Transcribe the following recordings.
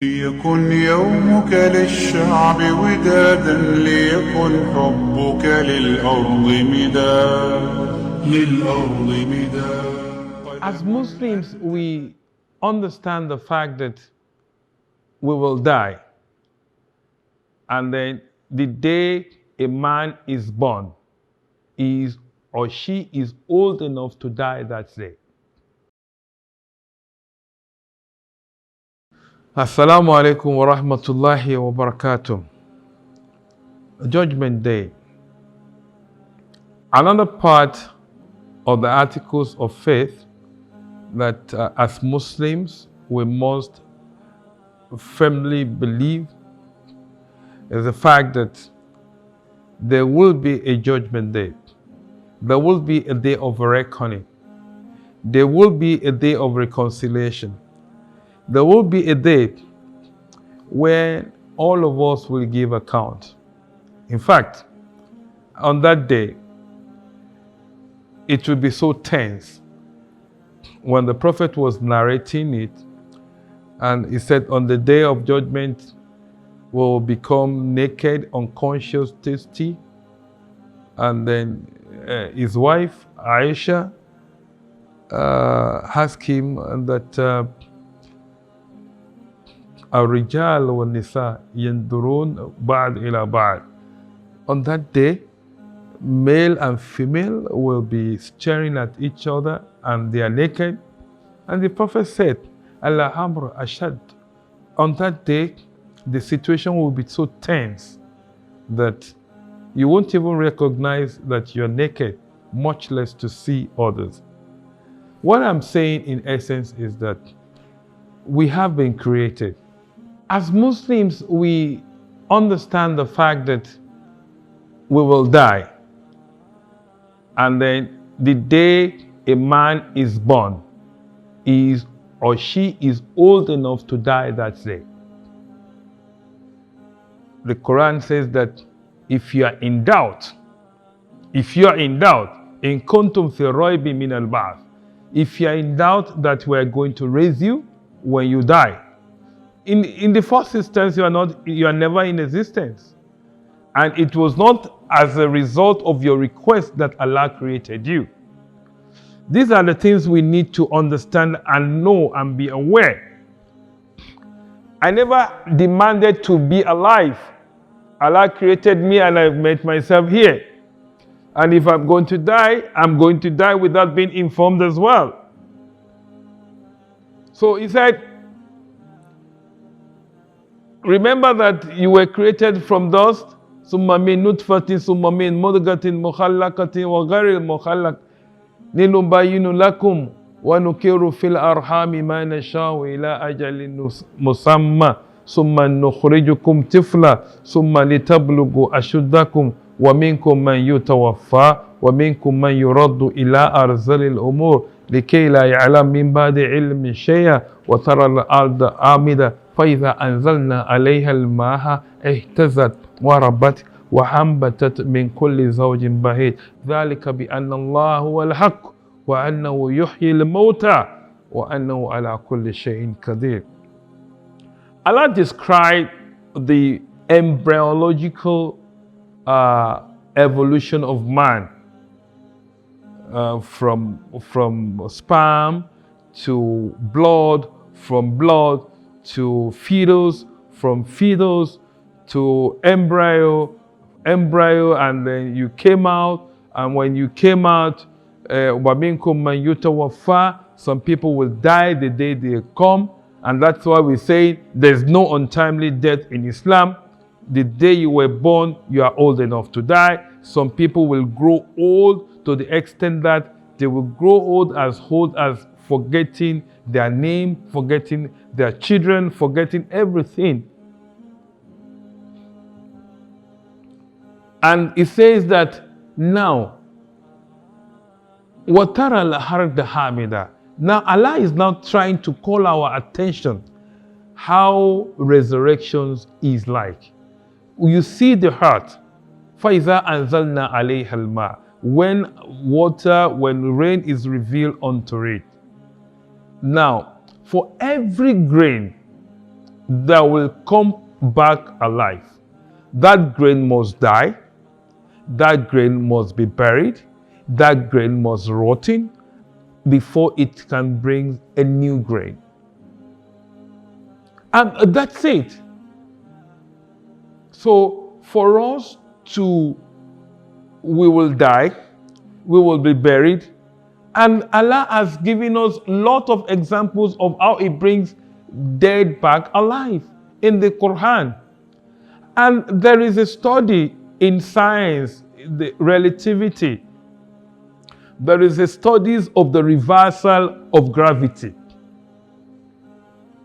ليكن يومك للشعب ودادا ليكن حبك للأرض مداد. As Muslims, we understand the fact that we will die. And then the day a man is born, is or she is old enough to die that day. Assalamu alaikum wa rahmatullahi wa barakatuh. Judgment Day. Another part of the articles of faith that as Muslims we must firmly believe is the fact that there will be a judgment day. There will be a day of reckoning. There will be a day of reconciliation. There will be a day where all of us will give account. In fact, on that day, it will be so tense. When the Prophet was narrating it, and he said, on the day of judgment, we will become naked, unconscious, thirsty. And then his wife, Aisha, asked him that الرجال والنساء ينظرون بعض إلى بعض. On that day, male and female will be staring at each other and they are naked. And the Prophet said, Al-Amr Ashad. On that day, the situation will be so tense that you won't even recognize that you're naked, much less to see others. What I'm saying in essence is that we have been created. As Muslims, we understand the fact that we will die. And then the day a man is born, is or she is old enough to die that day. The Quran says that if you are in doubt, in kuntum fi raybi min al-ba'th, if you are in doubt that we are going to raise you when you die, in the first instance, you are never in existence. And it was not as a result of your request that Allah created you. These are the things we need to understand and know and be aware. I never demanded to be alive. Allah created me and I made myself here. And if I'm going to die, I'm going to die without being informed as well. So he said, remember that you were created from dust, summa min nutfatin, summa min mudghatin mukhallaqatin wa ghayril mukhallaq linubayyinu lakum wa nukiru fil arhami ma nasha'u ila ajalin musamma summa nukhrijukum tifla summa litablughu ashuddakum wa minkum man yutawaffa wa minkum man yuraddu ila arzalil umur likay la ya'lam min ba'di ilmin shay'a wa tara al-arda amida فإذا أنزلنا عليها الماء اهتزت وربت وأنبتت من كل زوج بهيج ذلك بأن الله هو الحق وأنه يحيي الموتى وأنه على كل شيء قدير. Allah described the embryological evolution of man from sperm to blood, from blood to fetus, from fetus to embryo, and then you came out, and when you came out, some people will die the day they come, and that's why we say there's no untimely death in Islam. The day you were born, you are old enough to die. Some people will grow old to the extent that they will grow old as forgetting their name, forgetting their children, forgetting everything. And it says that now, وَتَرَى الْأَرْضَ هَامِدَةً. Now Allah is now trying to call our attention how resurrections is like. You see the heart. فَإِذَا أَنزَلْنَا عَلَيْهَا الْمَاءَ. When rain is revealed unto it. Now, for every grain that will come back alive. That grain must die, that grain must be buried, that grain must rotten before it can bring a new grain. And that's it. So for us we will die, we will be buried, and Allah has given us a lot of examples of how He brings dead back alive in the Quran. And there is a study in science, the relativity. There is a studies of the reversal of gravity.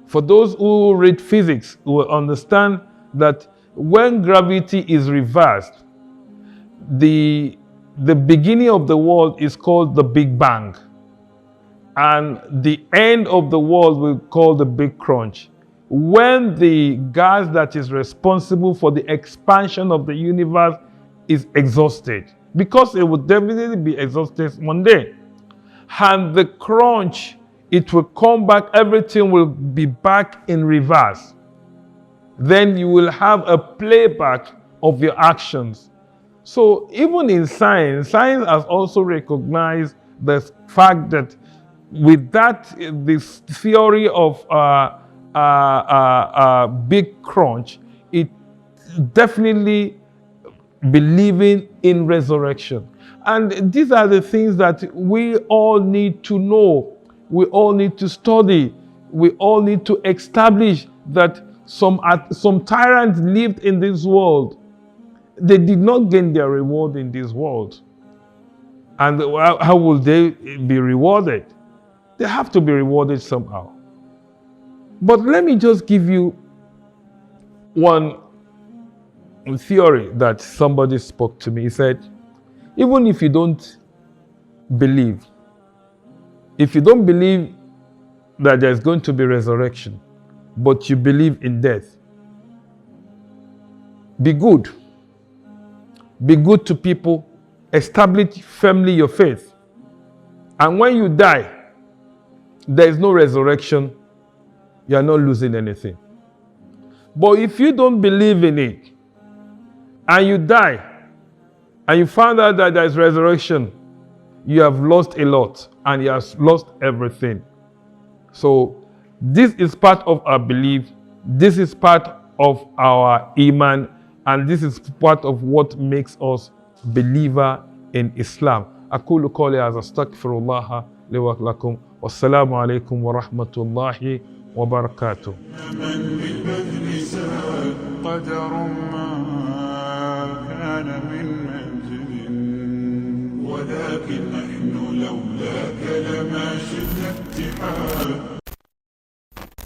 For those who read physics, who will understand that when gravity is reversed, the beginning of the world is called the Big Bang, and the end of the world we call the Big Crunch. When the gas that is responsible for the expansion of the universe is exhausted, because it will definitely be exhausted one day, and the crunch, it will come back, everything will be back in reverse. Then you will have a playback of your actions. So even in science has also recognized the fact that with that, this theory of big crunch, it definitely believing in resurrection. And these are the things that we all need to know. We all need to study. We all need to establish that some tyrants lived in this world. They did not gain their reward in this world. And how will they be rewarded? They have to be rewarded somehow. But let me just give you one theory that somebody spoke to me. He said, even if you don't believe, if you don't believe that there's going to be resurrection, but you believe in death, be good. Be good to people. Establish firmly your faith. And when you die, there is no resurrection. You are not losing anything. But if you don't believe in it, and you die, and you find out that there is resurrection, you have lost a lot, and you have lost everything. So this is part of our belief. This is part of our iman, and this is part of what makes us believer in Islam. أقول قولي هذا أستغفر الله لي ولكم والسلام عليكم ورحمة الله وبركاته. من بالبذل ساد قدر ما كان من منزل، ولكن نحن لولاك لما شئنا اتحاد.